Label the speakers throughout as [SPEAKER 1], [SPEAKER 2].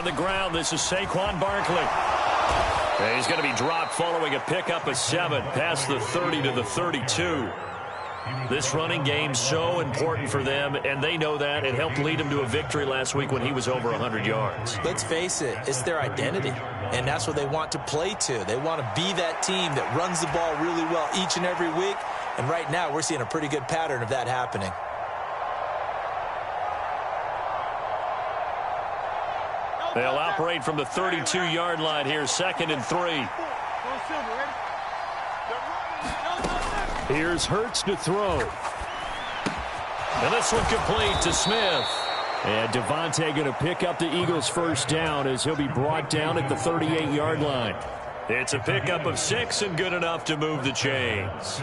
[SPEAKER 1] on the ground. This is Saquon Barkley. He's going to be dropped following a pickup of 7 past the 30 to the 32. This running game's so important for them, and they know that. It helped lead them to a victory last week when he was over 100 yards.
[SPEAKER 2] Let's face it, it's their identity, and that's what they want to play to. They want to be that team that runs the ball really well each and every week, and right now we're seeing a pretty good pattern of that happening.
[SPEAKER 1] They'll operate from the 32-yard line here, 2nd and 3. Here's Hurts to throw. And this one complete to Smith. And Devontae going to pick up the Eagles' first down as he'll be brought down at the 38-yard line. It's a pickup of 6 and good enough to move the chains.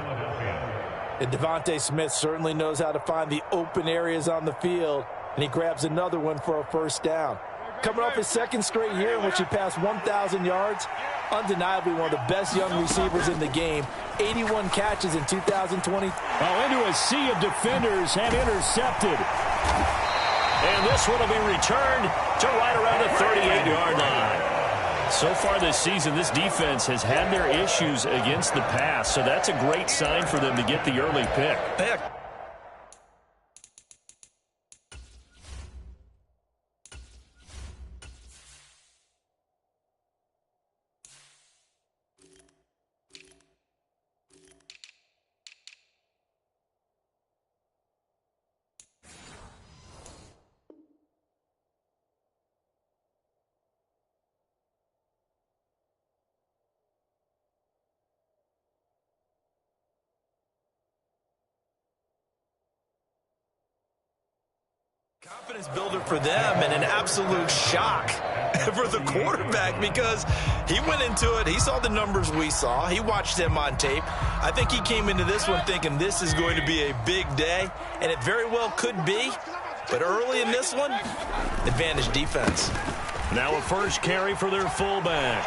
[SPEAKER 2] And Devontae Smith certainly knows how to find the open areas on the field, and he grabs another one for a first down. Coming off his 2nd straight year in which he passed 1,000 yards, undeniably one of the best young receivers in the game. 81 catches in 2020.
[SPEAKER 1] Into a sea of defenders and intercepted. And this one will be returned to right around the 38-yard line. So far this season, this defense has had their issues against the pass, so that's a great sign for them to get the early pick.
[SPEAKER 2] Confidence builder for them and an absolute shock for the quarterback because he went into it. He saw the numbers we saw. He watched him on tape. I think he came into this one thinking this is going to be a big day, and it very well could be. But early in this one, advantage defense.
[SPEAKER 1] Now a first carry for their fullback.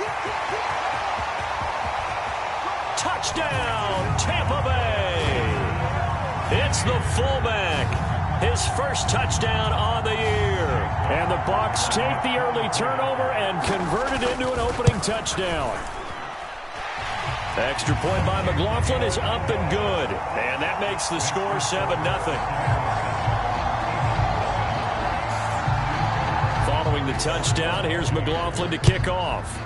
[SPEAKER 1] Touchdown, Tampa Bay. It's the fullback. His first touchdown on the year. And the Bucs take the early turnover and convert it into an opening touchdown. Extra point by McLaughlin is up and good. And that makes the score 7-0. Following the touchdown, here's McLaughlin to kick off.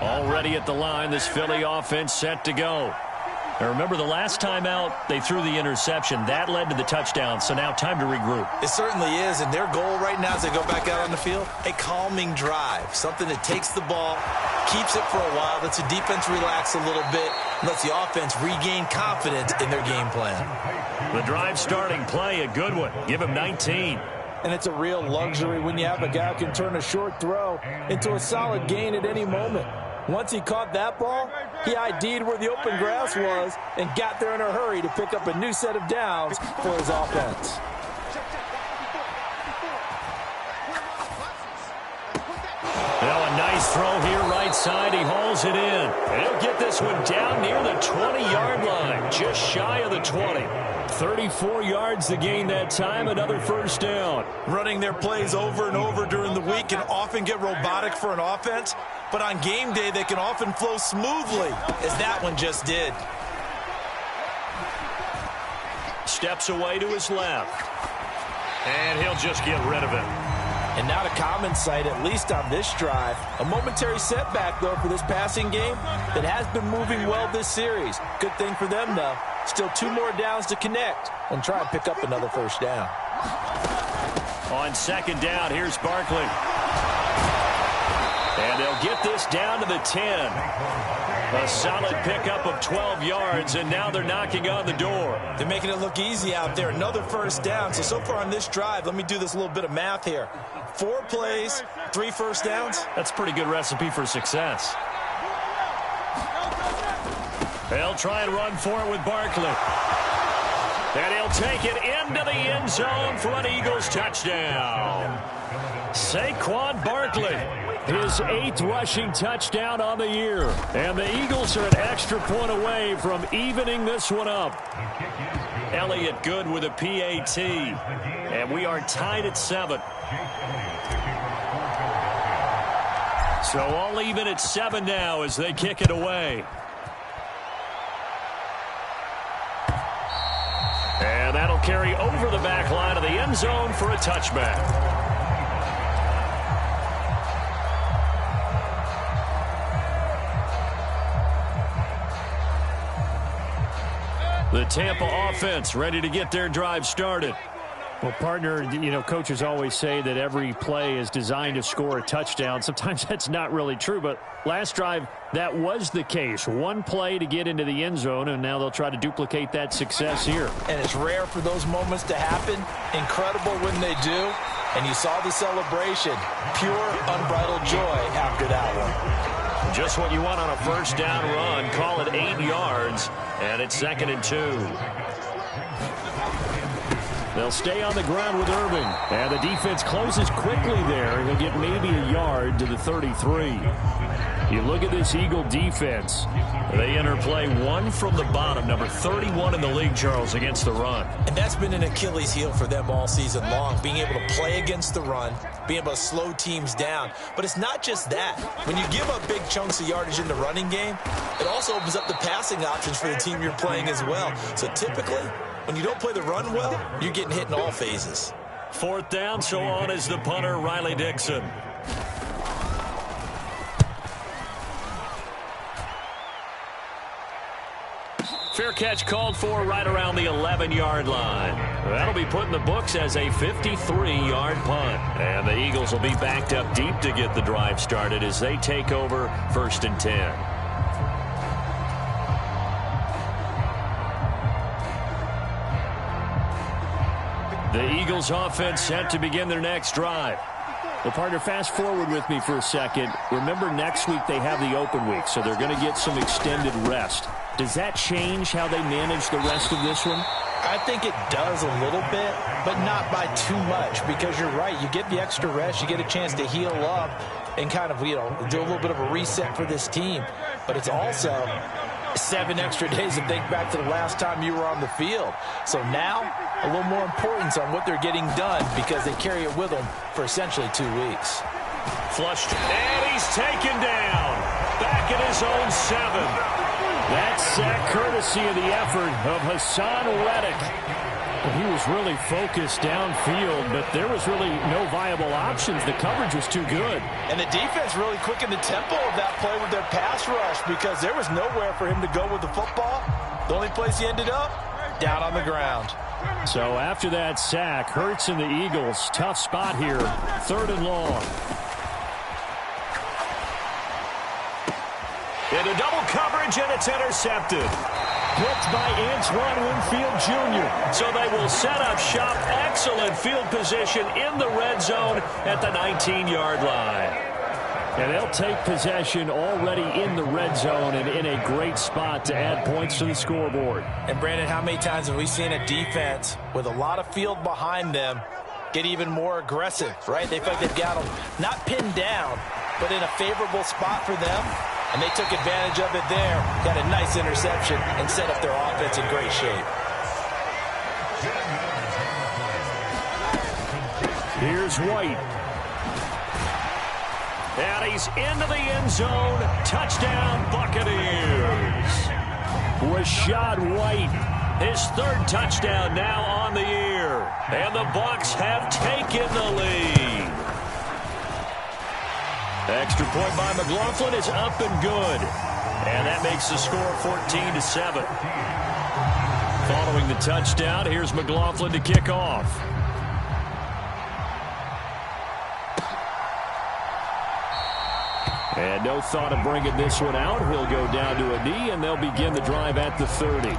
[SPEAKER 1] Already at the line, this Philly offense set to go. Now remember, the last time out, they threw the interception. That led to the touchdown, so now time to regroup.
[SPEAKER 2] It certainly is, and their goal right now as they go back out on the field, a calming drive, something that takes the ball, keeps it for a while, lets the defense relax a little bit, and lets the offense regain confidence in their game plan.
[SPEAKER 1] The drive starting play, a good one. Give him 19.
[SPEAKER 2] And it's a real luxury when you have a guy who can turn a short throw into a solid gain at any moment. Once he caught that ball, he ID'd where the open grass was and got there in a hurry to pick up a new set of downs for his offense.
[SPEAKER 1] Now a nice throw here right side. He hauls it in. And he'll get this one down near the 20-yard line, just shy of the 20. 34 yards to gain that time, another first down.
[SPEAKER 2] Running their plays over and over during the week can often get robotic for an offense, but on game day they can often flow smoothly, as that one just did.
[SPEAKER 1] Steps away to his left. And he'll just get rid of it.
[SPEAKER 2] And not a common sight, at least on this drive. A momentary setback, though, for this passing game that has been moving well this series. Good thing for them, though. Still 2 more downs to connect and try and pick up another first down.
[SPEAKER 1] On second down, here's Barkley. And they'll get this down to the 10. A solid pickup of 12 yards, and now they're knocking on the door.
[SPEAKER 2] They're making it look easy out there. Another first down. So far on this drive, let me do this little bit of math here. 4 plays, 3 first downs.
[SPEAKER 1] That's a pretty good recipe for success. They'll try and run for it with Barkley. And he'll take it into the end zone for an Eagles touchdown. Saquon Barkley, his 8th rushing touchdown on the year. And the Eagles are an extra point away from evening this one up. Elliott good with a PAT. And we are tied at 7. So all even at 7 now as they kick it away. And that'll carry over the back line of the end zone for a touchback. The Tampa offense ready to get their drive started.
[SPEAKER 3] Well, partner, you know, coaches always say that every play is designed to score a touchdown. Sometimes that's not really true, but last drive, that was the case. One play to get into the end zone, and now they'll try to duplicate that success here.
[SPEAKER 2] And it's rare for those moments to happen. Incredible when they do. And you saw the celebration. Pure, unbridled joy after that one.
[SPEAKER 1] Just what you want on a first down run. Call it 8 yards, and it's 2nd and 2. They'll stay on the ground with Irving. And the defense closes quickly there. He'll get maybe a yard to the 33. You look at this Eagle defense. They interplay one from the bottom, number 31 in the league, Charles, against the run.
[SPEAKER 2] And that's been an Achilles heel for them all season long, being able to play against the run, being able to slow teams down. But it's not just that. When you give up big chunks of yardage in the running game, it also opens up the passing options for the team you're playing as well. So typically, when you don't play the run well, you're getting hit in all phases.
[SPEAKER 1] 4th down, so on is the punter, Riley Dixon. Fair catch called for right around the 11-yard line. That'll be put in the books as a 53-yard punt. And the Eagles will be backed up deep to get the drive started as they take over 1st and 10. The Eagles offense set to begin their next drive.
[SPEAKER 3] Well, partner, fast forward with me for a second. Remember, next week they have the open week, so they're going to get some extended rest. Does that change how they manage the rest of this one?
[SPEAKER 4] I think it does a little bit, but not by too much, because you're right. You get the extra rest. You get a chance to heal up and kind of, you know, do a little bit of a reset for this team. But it's also 7 extra days to think back to the last time you were on the field. So now, a little more importance on what they're getting done because they carry it with them for essentially 2 weeks.
[SPEAKER 1] Flushed, and he's taken down. Back at his own 7.
[SPEAKER 3] That sack courtesy of the effort of Hassan Reddick. Well, he was really focused downfield, but there was really no viable options. The coverage was too good.
[SPEAKER 4] And the defense really quickened the tempo of that play with their pass rush because there was nowhere for him to go with the football. The only place he ended up, down on the ground.
[SPEAKER 3] So after that sack, Hurts and the Eagles, tough spot here, 3rd and long.
[SPEAKER 1] Into double coverage, and it's intercepted.
[SPEAKER 3] Picked by Antoine Winfield Jr.
[SPEAKER 1] So they will set up shop. Excellent field position in the red zone at the 19-yard line.
[SPEAKER 3] And they'll take possession already in the red zone and in a great spot to add points to the scoreboard.
[SPEAKER 4] And, Brandon, how many times have we seen a defense with a lot of field behind them get even more aggressive, right? They feel like they've got them not pinned down, but in a favorable spot for them. And they took advantage of it there, got a nice interception, and set up their offense in great shape.
[SPEAKER 3] Here's White.
[SPEAKER 1] And he's into the end zone. Touchdown, Buccaneers.
[SPEAKER 3] Rashad White.
[SPEAKER 1] His 3rd touchdown now on the year. And the Bucs have taken the lead. Extra point by McLaughlin is up and good. And that makes the score 14-7. Following the touchdown, here's McLaughlin to kick off.
[SPEAKER 3] And no thought of bringing this one out. He'll go down to a knee, and they'll begin the drive at the 30.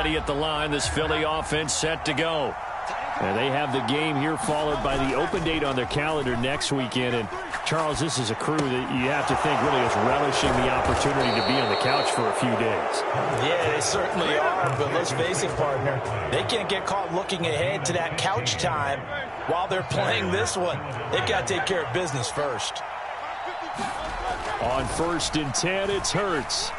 [SPEAKER 3] ready at the line. This Philly offense set to go. And they have the game here followed by the open date on their calendar next weekend. And, Charles, this is a crew that you have to think really is relishing the opportunity to be on the couch for a few days.
[SPEAKER 4] Yeah, they certainly are. But let's face it, partner, they can't get caught looking ahead to that couch time while they're playing this one. They've got to take care of business first.
[SPEAKER 3] On 1st and 10, it's Hurts.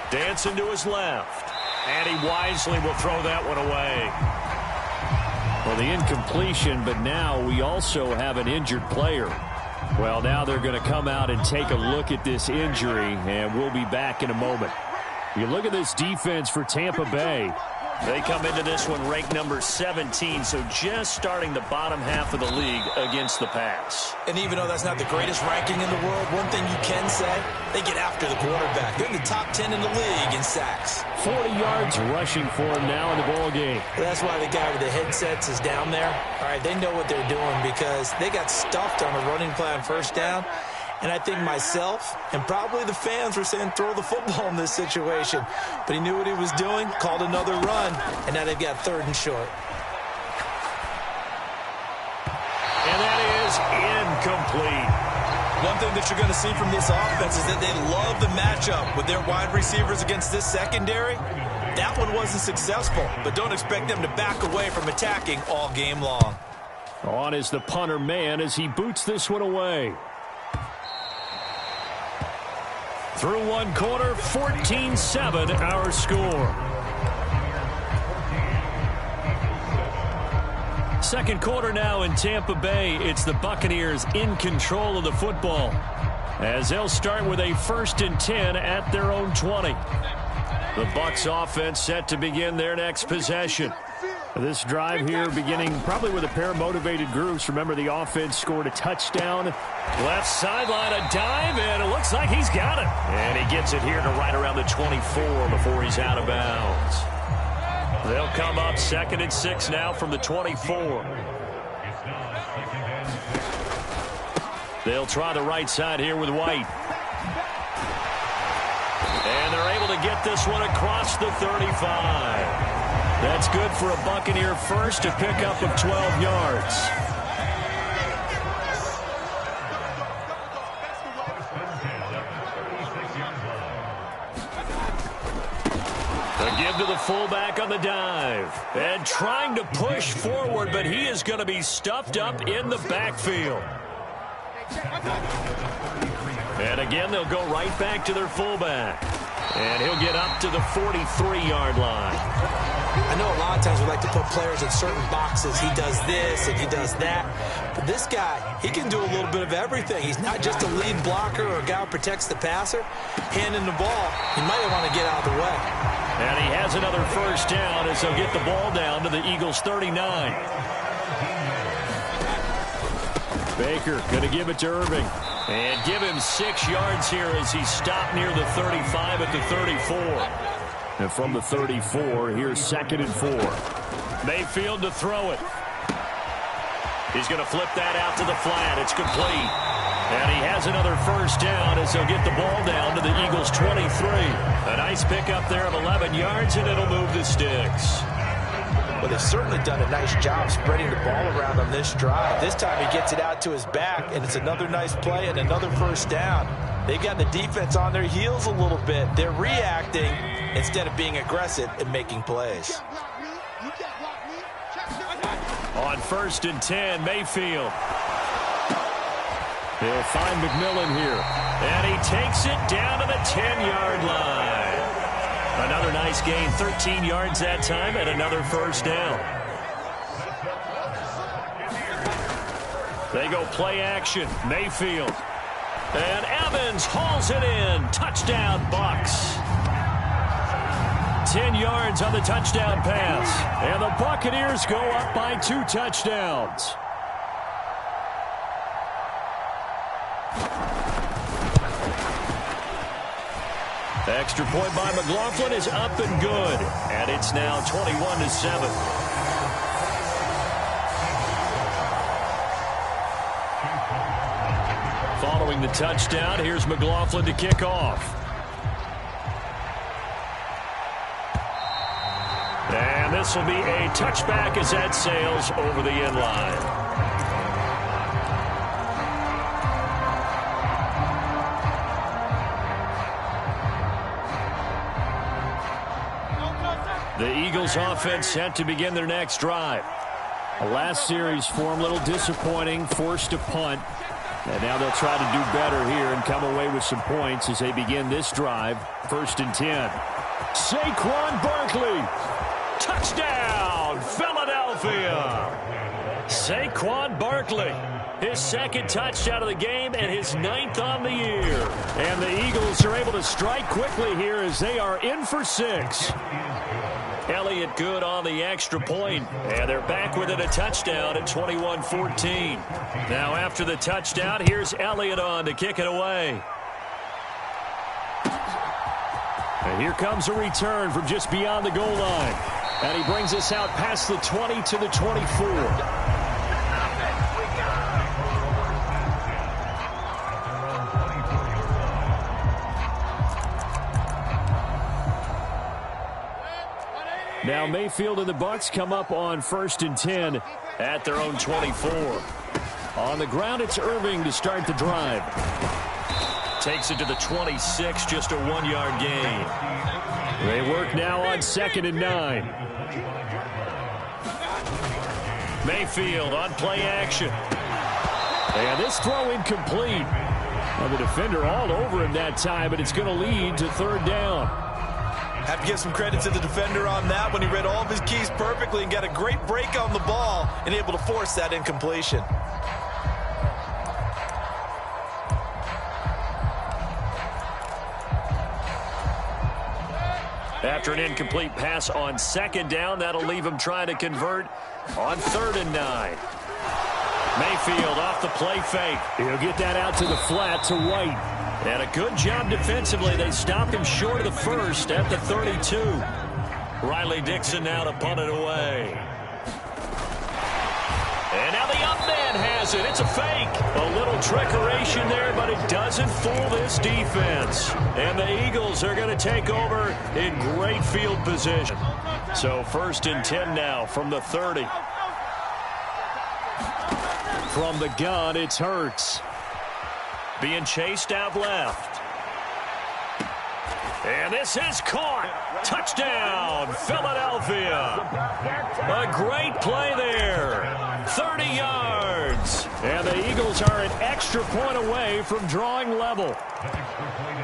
[SPEAKER 3] Dancing to his left. And he wisely will throw that one away. Well, the incompletion, but now we also have an injured player. Well, now they're going to come out and take a look at this injury, and we'll be back in a moment. You look at this defense for Tampa Bay.
[SPEAKER 1] They come into this one ranked number 17, so just starting the bottom half of the league against the pass.
[SPEAKER 2] And even though that's not the greatest ranking in the world, one thing you can say, they get after the quarterback. They're in the top 10 in the league in sacks.
[SPEAKER 3] 40 yards rushing for him now in the ball game.
[SPEAKER 2] Well, that's why the guy with the headsets is down there. All right, they know what they're doing because they got stuffed on a running play on 1st down. And I think myself and probably the fans were saying throw the football in this situation. But he knew what he was doing, called another run, and now they've got 3rd and short.
[SPEAKER 1] And that is incomplete.
[SPEAKER 2] One thing that you're going to see from this offense is that they love the matchup with their wide receivers against this secondary. That one wasn't successful, but don't expect them to back away from attacking all game long.
[SPEAKER 3] On is the punter man as he boots this one away. Through one quarter, 14-7 our score. Second quarter now in Tampa Bay. It's the Buccaneers in control of the football as they'll start with a 1st and 10 at their own 20. The Bucs offense set to begin their next possession. This drive here beginning probably with a pair of motivated groups. Remember, the offense scored a touchdown.
[SPEAKER 1] Left sideline, a dive, and it looks like he's got it. And he gets it here to right around the 24 before he's out of bounds. They'll come up 2nd and 6 now from the 24. They'll try the right side here with White. And they're able to get this one across the 35. That's good for a Buccaneer first, a pickup of 12 yards. A give to the fullback on the dive. And trying to push forward, but he is going to be stuffed up in the backfield. And again, they'll go right back to their fullback. And he'll get up to the 43-yard line.
[SPEAKER 2] I know a lot of times we like to put players in certain boxes. He does this and he does that. But this guy, he can do a little bit of everything. He's not just a lead blocker or a guy who protects the passer. Handing the ball, he might want to get out of the way.
[SPEAKER 1] And he has another 1st down as they'll get the ball down to the Eagles' 39.
[SPEAKER 3] Baker going to give it to Irving.
[SPEAKER 1] And give him 6 yards here as he stopped near the 35 at the 34.
[SPEAKER 3] And from the 34, here's 2nd and 4.
[SPEAKER 1] Mayfield to throw it. He's going to flip that out to the flat. It's complete. And he has another 1st down as he'll get the ball down to the Eagles' 23. A nice pickup there of 11 yards, and it'll move the sticks.
[SPEAKER 4] Well, they've certainly done a nice job spreading the ball around on this drive. This time he gets it out to his back, and it's another nice play and another 1st down. They've got the defense on their heels a little bit. They're reacting instead of being aggressive and making plays.
[SPEAKER 1] On 1st and 10, Mayfield.
[SPEAKER 3] He'll find McMillan here.
[SPEAKER 1] And he takes it down to the 10-yard line. Another nice gain, 13 yards that time, and another 1st down. They go play action. Mayfield. And Evans hauls it in. Touchdown, Bucs. 10 yards on the touchdown pass.
[SPEAKER 3] And the Buccaneers go up by 2 touchdowns. Extra point by McLaughlin is up and good. And it's now 21-7. Following the touchdown, here's McLaughlin to kick off.
[SPEAKER 1] And this will be a touchback as that sails over the end line. The Eagles offense set to begin their next drive. The last series for them, a little disappointing, forced a punt. And now they'll try to do better here and come away with some points as they begin this drive. 1st and 10. Saquon Barkley. Touchdown, Philadelphia. Saquon Barkley. His 2nd touchdown of the game and his 9th on the year. And the Eagles are able to strike quickly here as they are in for 6. Elliott good on the extra point, and they're back within a touchdown at 21-14. Now after the touchdown, here's Elliott on to kick it away. And here comes a return from just beyond the goal line. And he brings us out past the 20 to the 24. Now Mayfield and the Bucs come up on 1st and 10 at their own 24. On the ground, it's Irving to start the drive. Takes it to the 26, just a 1-yard gain. They work now on 2nd and 9. Mayfield on play action. And this throw incomplete. Well, the defender all over him that time, but it's going to lead to 3rd down.
[SPEAKER 2] Have to give some credit to the defender on that when he read all of his keys perfectly and got a great break on the ball and able to force that incompletion.
[SPEAKER 1] After an incomplete pass on 2nd down, that'll leave him trying to convert on 3rd and 9. Mayfield off the play fake. He'll get that out to the flat to White. And a good job defensively. They stopped him short of the 1st at the 32. Riley Dixon now to punt it away. And now the up man has it. It's a fake. A little trickeration there, but it doesn't fool this defense. And the Eagles are going to take over in great field position. So 1st and 10 now from the 30. From the gun, it's Hurts. Being chased out left. And this is caught. Touchdown, Philadelphia. A great play there. 30 yards. And the Eagles are an extra point away from drawing level.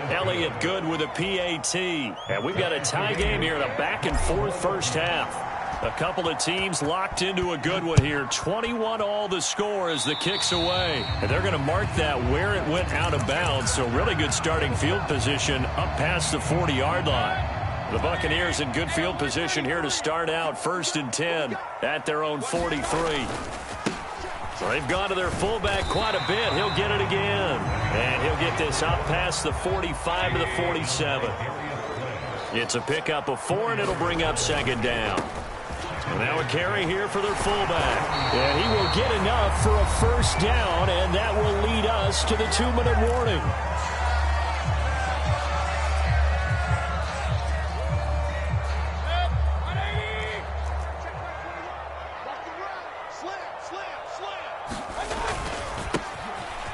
[SPEAKER 1] Elliott good with a PAT. And we've got a tie game here in a back-and-forth first half. A couple of teams locked into a good one here. 21-all the score as the kick's away. And they're going to mark that where it went out of bounds. So really good starting field position up past the 40-yard line. The Buccaneers in good field position here to start out 1st and 10 at their own 43. So they've gone to their fullback quite a bit. He'll get it again. And he'll get this up past the 45 to the 47. It's a pickup of 4, and it'll bring up 2nd down. And now a carry here for their fullback. And he will get enough for a 1st down, and that will lead us to the 2-minute warning.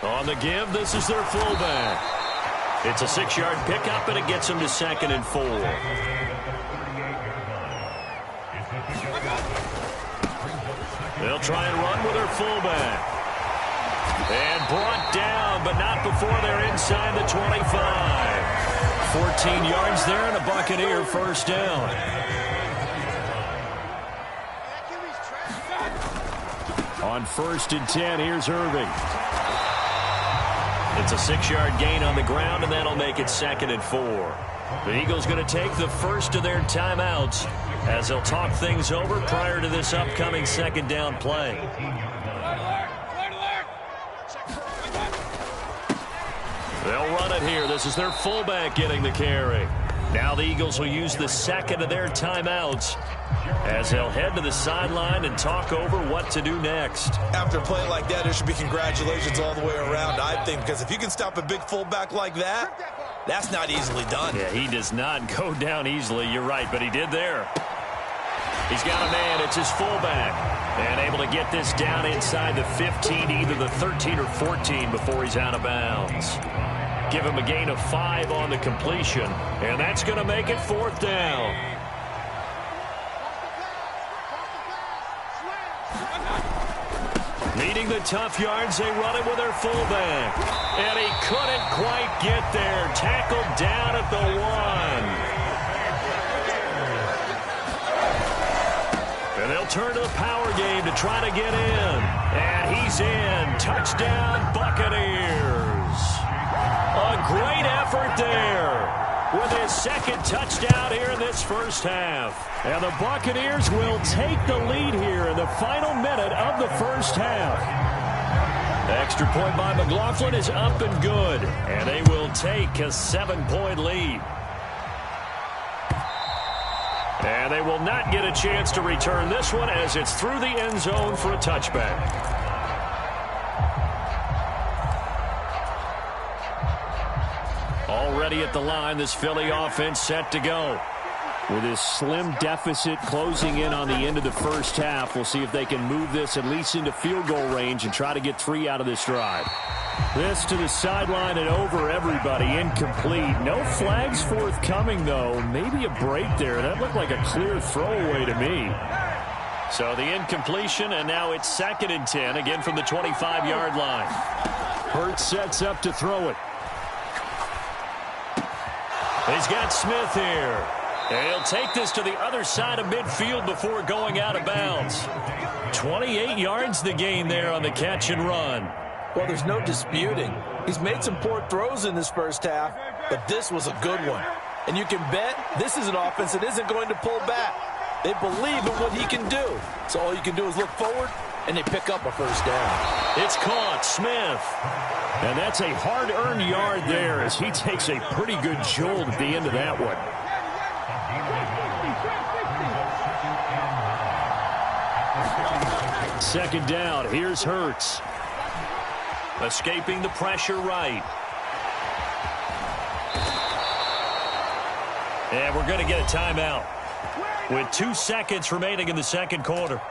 [SPEAKER 1] On the give, this is their fullback. It's a 6-yard pickup, and it gets them to 2nd and 4. They'll try and run with their fullback. And brought down, but not before they're inside the 25. 14 yards there and a Buccaneer 1st down. On 1st and 10, here's Irving. It's a 6-yard gain on the ground, and that'll make it 2nd and 4. The Eagles going to take the first of their timeouts as they'll talk things over prior to this upcoming 2nd down play. They'll run it here. This is their fullback getting the carry. Now the Eagles will use the 2nd of their timeouts as they'll head to the sideline and talk over what to do next.
[SPEAKER 2] After a play like that, there should be congratulations all the way around, I think, because if you can stop a big fullback like that, that's not easily done.
[SPEAKER 1] Yeah, he does not go down easily. You're right, but he did there. He's got a man. It's his fullback. And able to get this down inside the 15, either the 13 or 14 before he's out of bounds. Give him a gain of 5 on the completion. And that's going to make it 4th down. Needing the tough yards, they run it with their fullback. And he couldn't quite get there. Tackled down at the 1. And they'll turn to the power game to try to get in. And he's in. Touchdown, Buccaneers. A great effort there with his second touchdown here in this first half. And the Buccaneers will take the lead here in the final minute of the first half. The extra point by McLaughlin is up and good. And they will take a 7-point lead. And they will not get a chance to return this one as it's through the end zone for a touchback. Already at the line, this Philly offense set to go. With this slim deficit closing in on the end of the first half, we'll see if they can move this at least into field goal range and try to get 3 out of this drive. This to the sideline and over everybody. Incomplete. No flags forthcoming, though. Maybe a break there. That looked like a clear throwaway to me. So the incompletion, and now it's 2nd and 10, again from the 25-yard line. Hurts sets up to throw it. He's got Smith here. And he'll take this to the other side of midfield before going out of bounds. 28 yards the gain there on the catch and run.
[SPEAKER 4] Well, there's no disputing. He's made some poor throws in this first half, but this was a good one. And you can bet this is an offense that isn't going to pull back. They believe in what he can do. So all you can do is look forward, and they pick up a first down.
[SPEAKER 1] It's caught. Smith. And that's a hard-earned yard there as he takes a pretty good jolt at the end of that one. Second down. Here's Hurts. Escaping the pressure right. And we're going to get a timeout with 2 seconds remaining in the second quarter.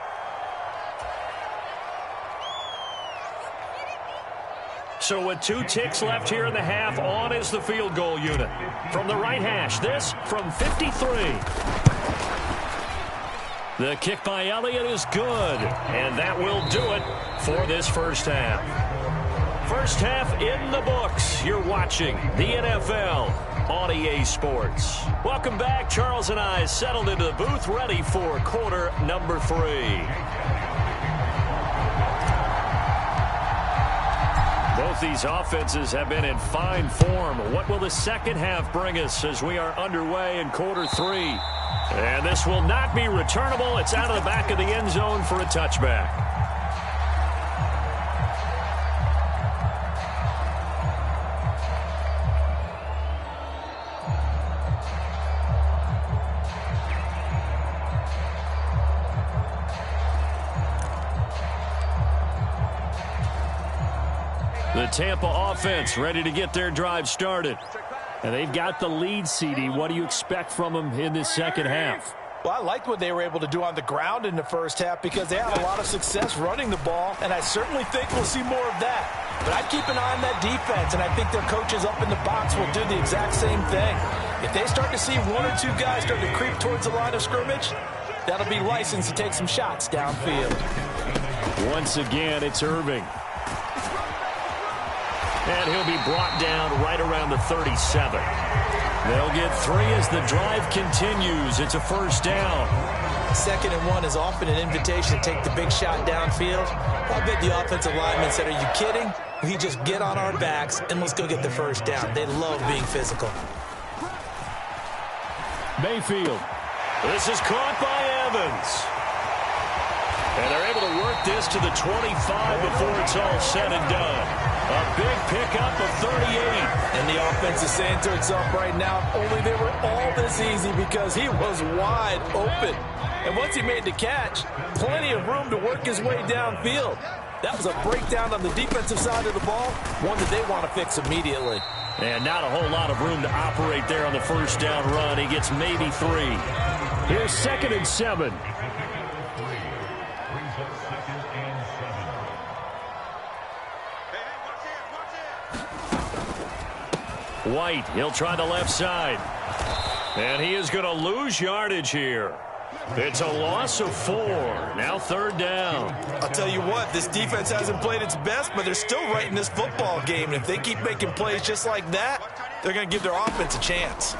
[SPEAKER 1] So with 2 ticks left here in the half, on is the field goal unit. From the right hash, this from 53. The kick by Elliott is good, and that will do it for this first half. First half in the books. You're watching the NFL on EA Sports. Welcome back. Charles and I settled into the booth, ready for quarter number 3. Both these offenses have been in fine form. What will the second half bring us as we are underway in quarter 3? And this will not be returnable. It's out of the back of the end zone for a touchback. The Tampa offense ready to get their drive started. And they've got the lead, CD. What do you expect from them in this second half?
[SPEAKER 4] Well, I liked what they were able to do on the ground in the first half because they had a lot of success running the ball, and I certainly think we'll see more of that. But I'd keep an eye on that defense, and I think their coaches up in the box will do the exact same thing. If they start to see 1 or 2 guys start to creep towards the line of scrimmage, that'll be licensed to take some shots downfield.
[SPEAKER 1] Once again, it's Irving. And he'll be brought down right around the 37. They'll get 3 as the drive continues. It's a first down.
[SPEAKER 4] 2nd and 1 is often an invitation to take the big shot downfield. I bet the offensive linemen said, are you kidding? We just get on our backs and let's go get the first down. They love being physical.
[SPEAKER 1] Mayfield. This is caught by Evans. And they're able to work this to the 25 before it's all said and done. A big pickup of 38.
[SPEAKER 4] And the offense is saying to itself right now, only they were all this easy because he was wide open. And once he made the catch, plenty of room to work his way downfield. That was a breakdown on the defensive side of the ball, one that they want to fix immediately.
[SPEAKER 1] And not a whole lot of room to operate there on the first down run. He gets maybe 3.
[SPEAKER 3] Here's 2nd and 7. White, he'll try the left side. And he is going to lose yardage here. It's a loss of 4. Now 3rd down.
[SPEAKER 2] I'll tell you what, this defense hasn't played its best, but they're still right in this football game. And if they keep making plays just like that, they're going to give their offense a chance.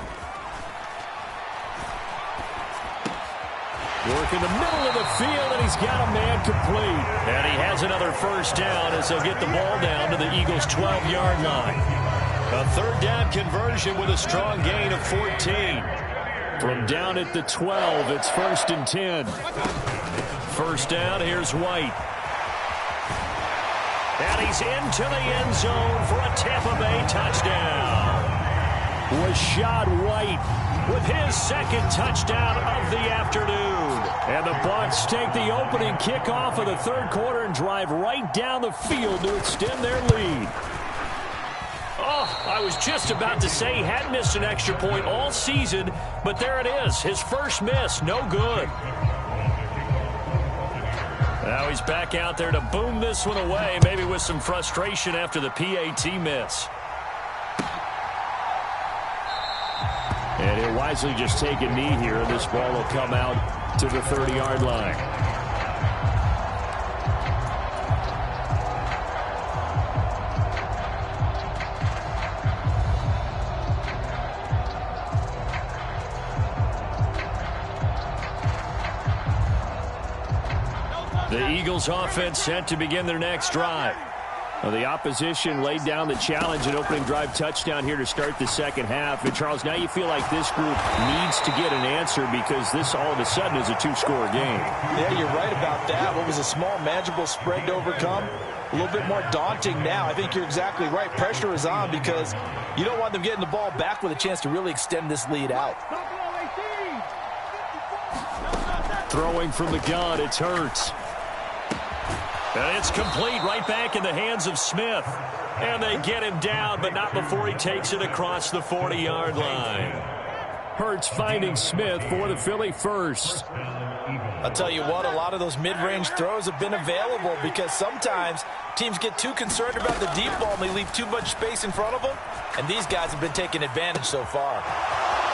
[SPEAKER 3] Work in the middle of the field, and he's got a man complete. And he has another 1st down as they'll get the ball down to the Eagles' 12-yard line. A 3rd down conversion with a strong gain of 14. From down at the 12, it's 1st and 10. 1st down, here's White. And he's into the end zone for a Tampa Bay touchdown. Rashad White with his 2nd touchdown of the afternoon. And the Bucs take the opening kickoff of the 3rd quarter and drive right down the field to extend their lead. Oh, I was just about to say he hadn't missed an extra point all season, but there it is. His first miss, no good. Now he's back out there to boom this one away, maybe with some frustration after the PAT miss. And he'll wisely just take a knee here, and this ball will come out to the 30-yard line. The Eagles offense set to begin their next drive. Well, the opposition laid down the challenge and opening drive touchdown here to start the 2nd half. And, Charles, now you feel like this group needs to get an answer because this all of a sudden is a 2-score game.
[SPEAKER 4] Yeah, you're right about that. What was a small, manageable spread to overcome? A little bit more daunting now. I think you're exactly right. Pressure is on because you don't want them getting the ball back with a chance to really extend this lead out.
[SPEAKER 3] Throwing from the gun, it's Hurts. And it's complete right back in the hands of Smith. And they get him down, but not before he takes it across the 40-yard line. Hurts finding Smith for the Philly first.
[SPEAKER 4] I'll tell you what, a lot of those mid-range throws have been available because sometimes teams get too concerned about the deep ball and they leave too much space in front of them. And these guys have been taking advantage so far.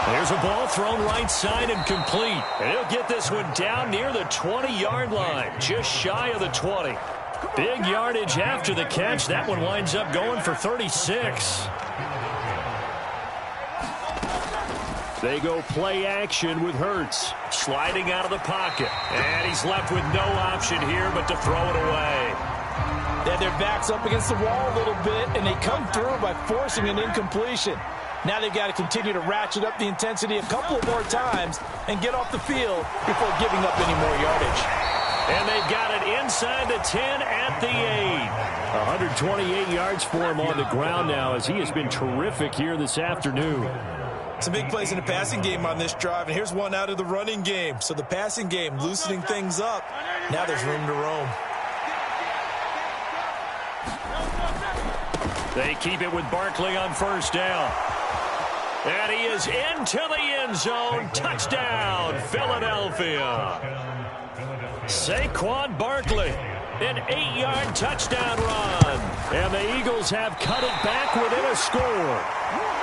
[SPEAKER 3] There's a ball thrown right side and complete. And he'll get this one down near the 20-yard line, just shy of the 20. Big yardage after the catch. That one winds up going for 36. They go play action with Hurts. Sliding out of the pocket. And he's left with no option here but to throw it away.
[SPEAKER 4] And their back's up against the wall a little bit, and they come through by forcing an incompletion. Now they've got to continue to ratchet up the intensity a couple of more times and get off the field before giving up any more yardage.
[SPEAKER 3] And they've got it inside the 10 at the 8. 128 yards for him on the ground now as he has been terrific here this afternoon.
[SPEAKER 2] Some big plays in the passing game on this drive, and here's one out of the running game. So the passing game loosening things up. Now there's room to roam.
[SPEAKER 3] They keep it with Barkley on 1st down. And he is into the end zone. Touchdown, Philadelphia. Saquon Barkley, an 8-yard touchdown run. And the Eagles have cut it back within a score.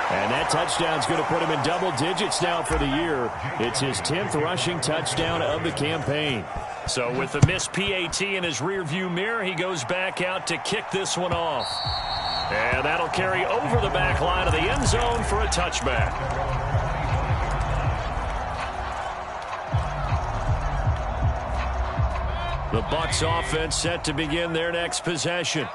[SPEAKER 3] And that touchdown's going to put him in double digits now for the year. It's his 10th rushing touchdown of the campaign. So with the missed PAT in his rearview mirror, he goes back out to kick this one off. And that'll carry over the back line of the end zone for a touchback. The Bucs offense set to begin their next possession.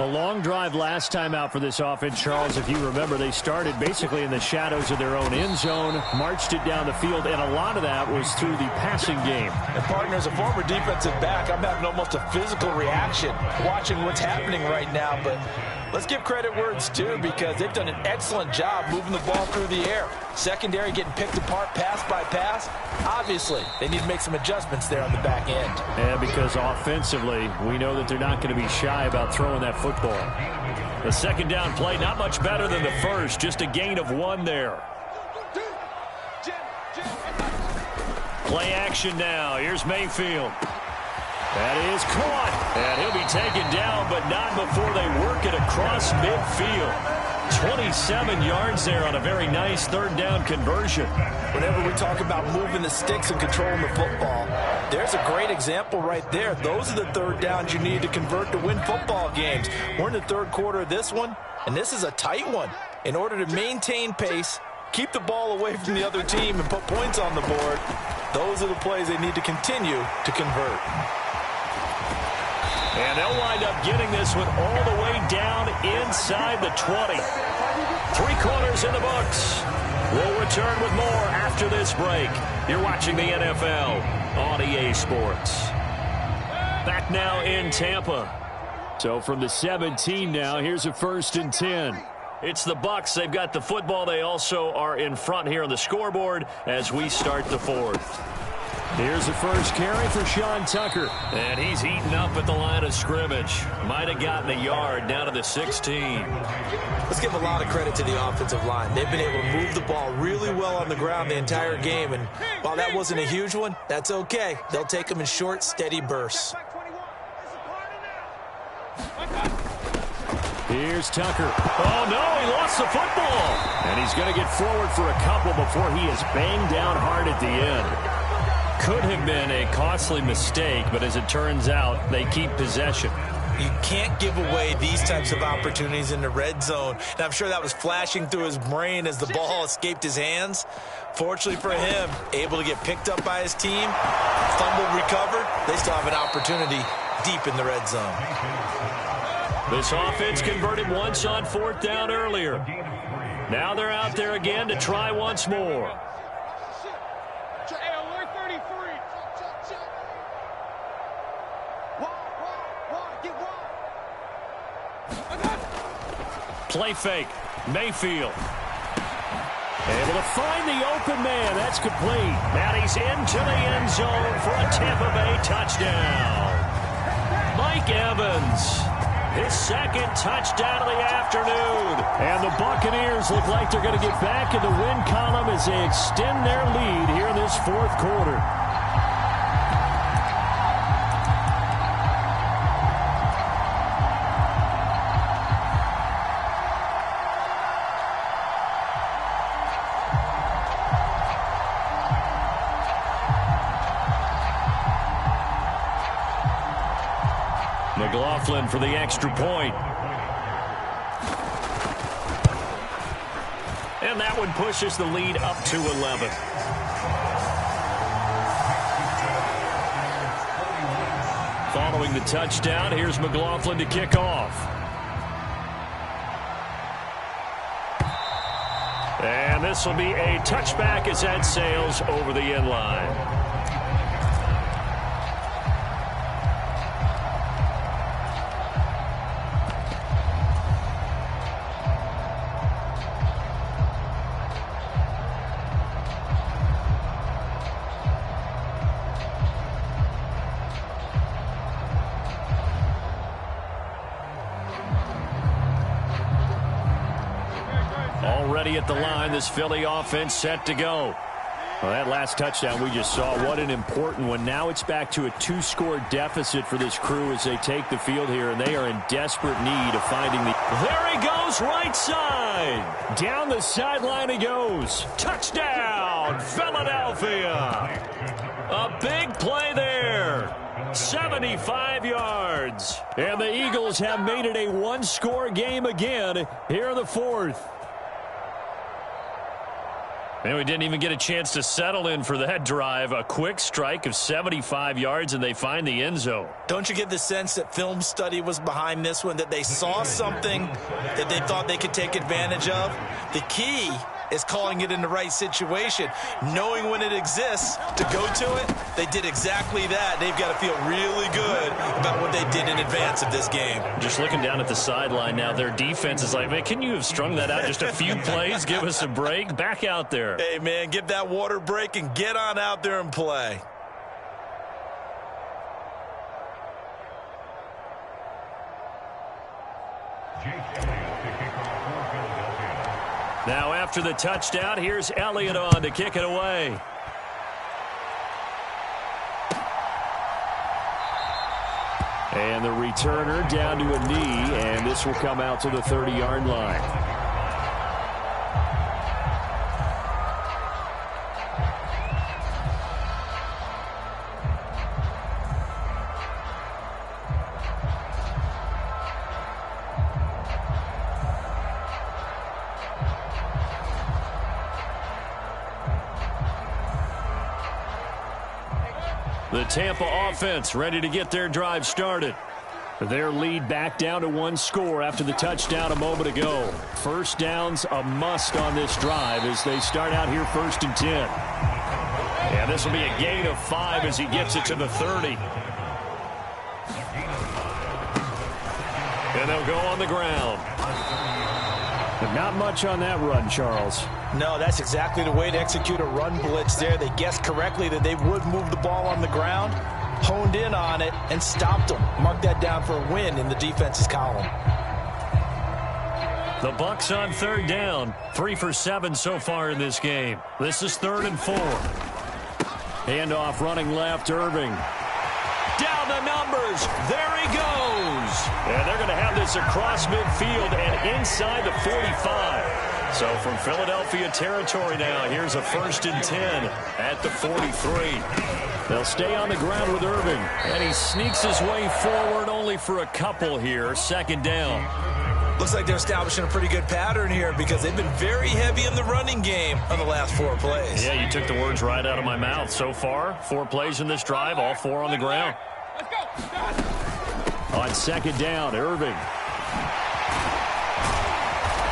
[SPEAKER 3] A long drive last time out for this offense, Charles. If you remember, they started basically in the shadows of their own end zone, marched it down the field, and a lot of that was through the passing game.
[SPEAKER 4] And partner, as a former defensive back, I'm having almost a physical reaction watching what's happening right now. But let's give credit where it's due because they've done an excellent job moving the ball through the air. Secondary getting picked apart pass by pass. Obviously, they need to make some adjustments there on the back end.
[SPEAKER 3] Yeah, because offensively, we know that they're not going to be shy about throwing that football. The 2nd down play, not much better than the first, just a gain of 1 there. Play action now. Here's Mayfield. That is caught. And he'll be taken down, but not before they work it across midfield. 27 yards there on a very nice third down conversion.
[SPEAKER 4] Whenever we talk about moving the sticks and controlling the football, there's a great example right there. Those are the third downs you need to convert to win football games. We're in the third quarter of this one, and this is a tight one. In order to maintain pace, keep the ball away from the other team, and put points on the board, those are the plays they need to continue to convert.
[SPEAKER 3] And they'll wind up getting this one all the way down inside the 20. 3 quarters in the books. We'll return with more after this break. You're watching the NFL on EA Sports. Back now in Tampa. So from the 17 now, here's a 1st and 10. It's the Bucs. They've got the football. They also are in front here on the scoreboard as we start the 4th. Here's the first carry for Sean Tucker. And he's eaten up at the line of scrimmage. Might have gotten a yard down to the 16.
[SPEAKER 4] Let's give a lot of credit to the offensive line. They've been able to move the ball really well on the ground the entire game. And while that wasn't a huge one, that's okay. They'll take them in short, steady bursts.
[SPEAKER 3] Here's Tucker. Oh, no, he lost the football. And he's going to get forward for a couple before he is banged down hard at the end. Could have been a costly mistake, but as it turns out, they keep possession.
[SPEAKER 4] You can't give away these types of opportunities in the red zone. And I'm sure that was flashing through his brain as the ball escaped his hands. Fortunately for him, able to get picked up by his team, fumble recovered. They still have an opportunity deep in the red zone.
[SPEAKER 3] This offense converted once on 4th down earlier. Now they're out there again to try once more. Play fake. Mayfield. Able to find the open man. That's complete. Now he's into the end zone for a Tampa Bay touchdown. Mike Evans. His 2nd touchdown of the afternoon. And the Buccaneers look like they're going to get back in the win column as they extend their lead here in this 4th quarter. McLaughlin for the extra point. And that one pushes the lead up to 11. Following the touchdown, here's McLaughlin to kick off. And this will be a touchback as that sails over the end line. Already at the line, this Philly offense set to go. Well, that last touchdown we just saw, what an important one. Now it's back to a 2-score deficit for this crew as they take the field here, and they are in desperate need of finding the... There he goes, right side. Down the sideline he goes. Touchdown, Philadelphia. A big play there. 75 yards. And the Eagles have made it a 1-score game again here in the 4th. And we didn't even get a chance to settle in for that drive. A quick strike of 75 yards, and they find the end zone.
[SPEAKER 4] Don't you get the sense that film study was behind this one, that they saw something that they thought they could take advantage of? The key is calling it in the right situation, knowing when it exists to go to it. They did exactly that. They've got to feel really good about what they did in advance of this game.
[SPEAKER 3] Just looking down at the sideline now, their defense is like, man, can you have strung that out just a few plays? Give us a break. Back out there.
[SPEAKER 4] Hey, man, give that water break and get on out there and play.
[SPEAKER 3] Now after the touchdown, here's Elliott on to kick it away. And the returner down to a knee, and this will come out to the 30-yard line. The Tampa offense ready to get their drive started. Their lead back down to one score after the touchdown a moment ago. First down's a must on this drive as they start out here 1st and 10. And this will be a gain of 5 as he gets it to the 30. And they'll go on the ground. But not much on that run, Charles.
[SPEAKER 4] No, that's exactly the way to execute a run blitz there. They guessed correctly that they would move the ball on the ground, honed in on it, and stopped them. Mark that down for a win in the defense's column.
[SPEAKER 1] The Bucks on 3rd down. 3 for 7 so far in this game. This is 3rd and 4.
[SPEAKER 3] Handoff running left, Irving.
[SPEAKER 1] Down the numbers. There he goes. And they're going to have this across midfield and inside the 45. So from Philadelphia territory now, here's a 1st and 10 at the 43. They'll stay on the ground with Irving. And he sneaks his way forward only for a couple here. 2nd down.
[SPEAKER 2] Looks like they're establishing a pretty good pattern here because they've been very heavy in the running game on the last 4 plays.
[SPEAKER 1] Yeah, you took the words right out of my mouth. So far, 4 plays in this drive, all 4 on the ground.
[SPEAKER 5] Let's go.
[SPEAKER 3] On 2nd down, Irving.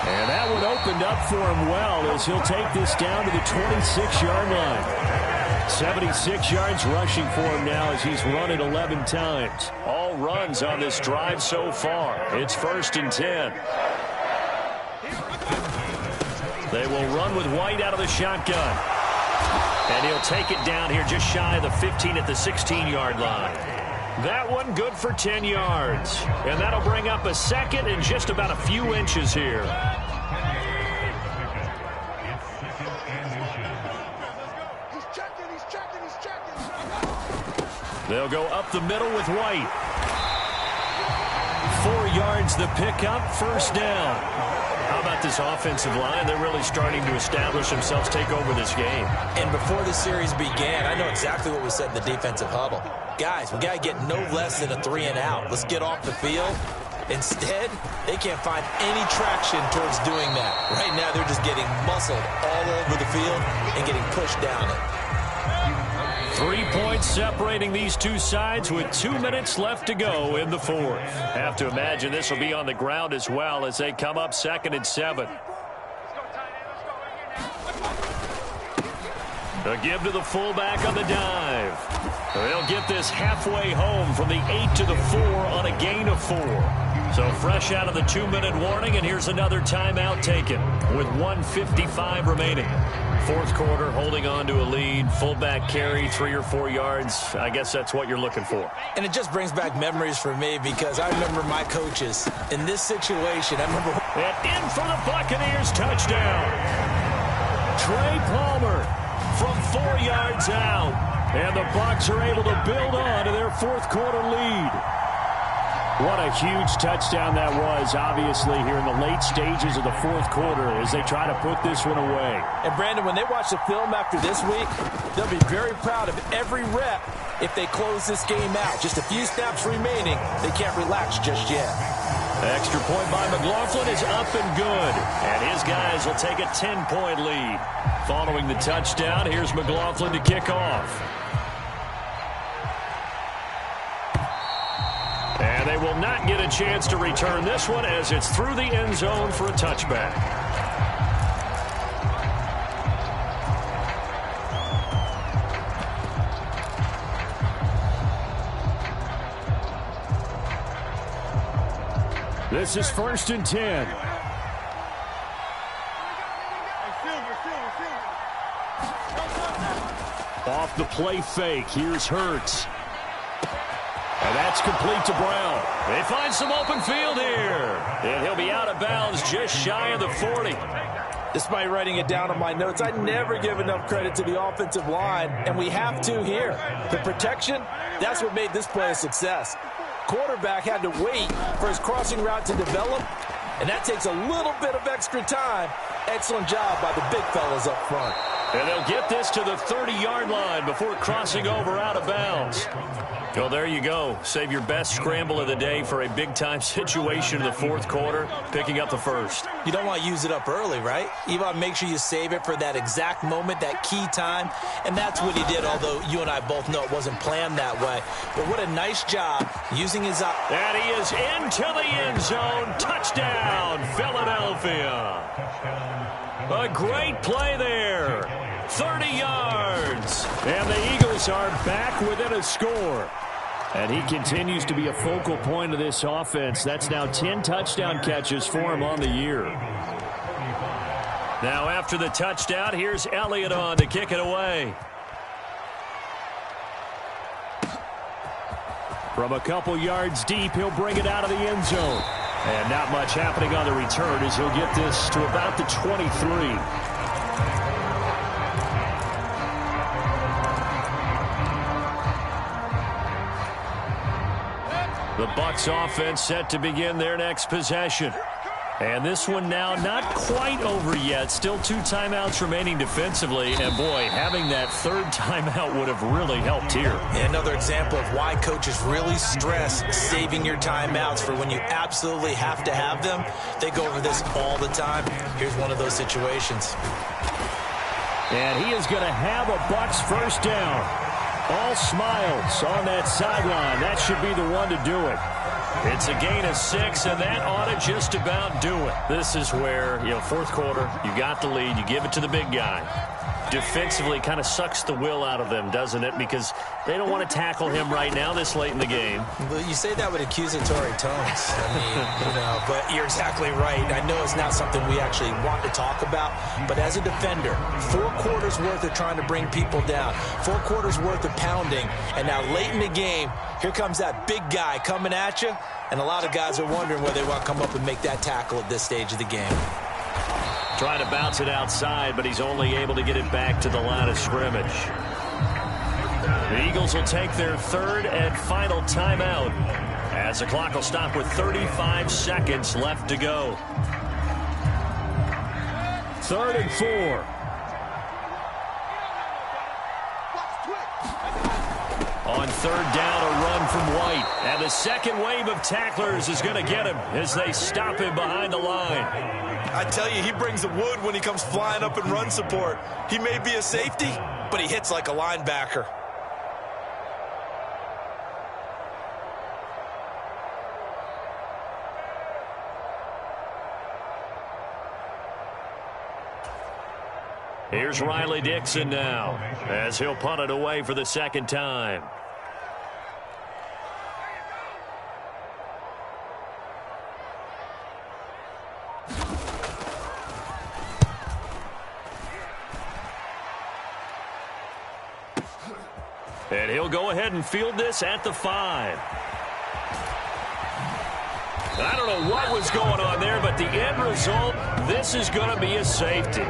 [SPEAKER 3] And that one opened up for him well as he'll take this down to the 26-yard line. 76 yards rushing for him now as he's run it 11 times. All runs on this drive so far. It's 1st and 10. They will run with White out of the shotgun. And he'll take it down here just shy of the 15 at the 16-yard line. That one good for 10 yards. And that'll bring up a 2nd and just about a few inches here. They'll go up the middle with White. 4 yards the pickup, 1st down. How about this offensive line? They're really starting to establish themselves, take over this game.
[SPEAKER 2] And before the series began, I know exactly what was said in the defensive huddle. Guys, we got to get no less than a 3 and out. Let's get off the field. Instead, they can't find any traction towards doing that. Right now, they're just getting muscled all over the field and getting pushed down it.
[SPEAKER 1] 3 points separating these two sides with 2 minutes left to go in the 4th. Have to imagine this will be on the ground as well as they come up 2nd and 7. A give to the fullback on the dive. They'll get this halfway home from the 8 to the 4 on a gain of 4. So fresh out of the 2-minute warning, and here's another timeout taken with 1:55 remaining. 4th quarter, holding on to a lead. Fullback carry, 3 or 4 yards. I guess that's what you're looking for.
[SPEAKER 2] And it just brings back memories for me because I remember my coaches in this situation. I remember.
[SPEAKER 1] And in for the Buccaneers touchdown. Trey Palmer from 4 yards out. And the Bucs are able to build on to their 4th quarter lead. What a huge touchdown that was, obviously, here in the late stages of the 4th quarter as they try to put this one away.
[SPEAKER 4] And, Brandon, when they watch the film after this week, they'll be very proud of every rep if they close this game out. Just a few snaps remaining. They can't relax just yet.
[SPEAKER 1] Extra point by McLaughlin is up and good. And his guys will take a 10-point lead. Following the touchdown, here's McLaughlin to kick off. And they will not get a chance to return this one as it's through the end zone for a touchback. This is 1st and 10. Off the play fake, here's Hurts. And that's complete to Brown. They find some open field here. And he'll be out of bounds just shy of the 40.
[SPEAKER 4] Despite writing it down on my notes, I never give enough credit to the offensive line, and we have to here. The protection, that's what made this play a success. quarterback had to wait for his crossing route to develop, and that takes a little bit of extra time. Excellent job by the big fellas up front.
[SPEAKER 1] And they'll get this to the 30-yard line before crossing over out of bounds. Well, there you go. Save your best scramble of the day for a big-time situation in the fourth quarter, picking up the first.
[SPEAKER 4] You don't want to use it up early, right? You want to make sure you save it for that exact moment, that key time, and that's what he did, although you and I both know it wasn't planned that way. But what a nice job using his eye.
[SPEAKER 1] And he is into the end zone. Touchdown, Philadelphia. A great play there. 30 yards. And the Eagles are back within a score.
[SPEAKER 3] And he continues to be a focal point of this offense. That's now 10 touchdown catches for him on the year.
[SPEAKER 1] Now after the touchdown, here's Elliott on to kick it away.
[SPEAKER 3] From a couple yards deep, he'll bring it out of the end zone. And not much happening on the return as he'll get this to about the 23.
[SPEAKER 1] The Bucs offense set to begin their next possession. And this one now not quite over yet. Still 2 timeouts remaining defensively. And, boy, having that third timeout would have really helped here.
[SPEAKER 4] And another example of why coaches really stress saving your timeouts for when you absolutely have to have them. They go over this all the time. Here's one of those situations.
[SPEAKER 3] And he is going to have a Bucs first down. All smiles on that sideline. That should be the one to do it.
[SPEAKER 1] It's a gain of 6, and that ought to just about do it. This is where, fourth quarter, you got the lead, you give it to the big guy. Defensively kind of sucks the will out of them, doesn't it? Because they don't want to tackle him right now this late in the game.
[SPEAKER 4] Well, you say that with accusatory tones. I mean, but you're exactly right. I know it's not something we actually want to talk about, but as a defender, 4 quarters worth of trying to bring people down, 4 quarters worth of pounding, and now late in the game, here comes that big guy coming at you, and a lot of guys are wondering whether they want to come up and make that tackle at this stage of the game.
[SPEAKER 1] Trying to bounce it outside, but he's only able to get it back to the line of scrimmage. The Eagles will take their third and final timeout as the clock will stop with 35 seconds left to go.
[SPEAKER 3] 3rd and 4.
[SPEAKER 1] On 3rd down, a run from White. And the second wave of tacklers is going to get him as they stop him behind the line.
[SPEAKER 2] I tell you, he brings the wood when he comes flying up in run support. He may be a safety, but he hits like a linebacker.
[SPEAKER 1] Here's Riley Dixon now as he'll punt it away for the second time. And he'll go ahead and field this at the 5. I don't know what was going on there, but the end result, this is going to be a safety.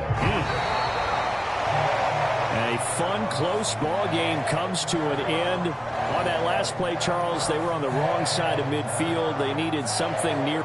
[SPEAKER 3] A fun, close ball game comes to an end. On that last play, Charles, they were on the wrong side of midfield. They needed something near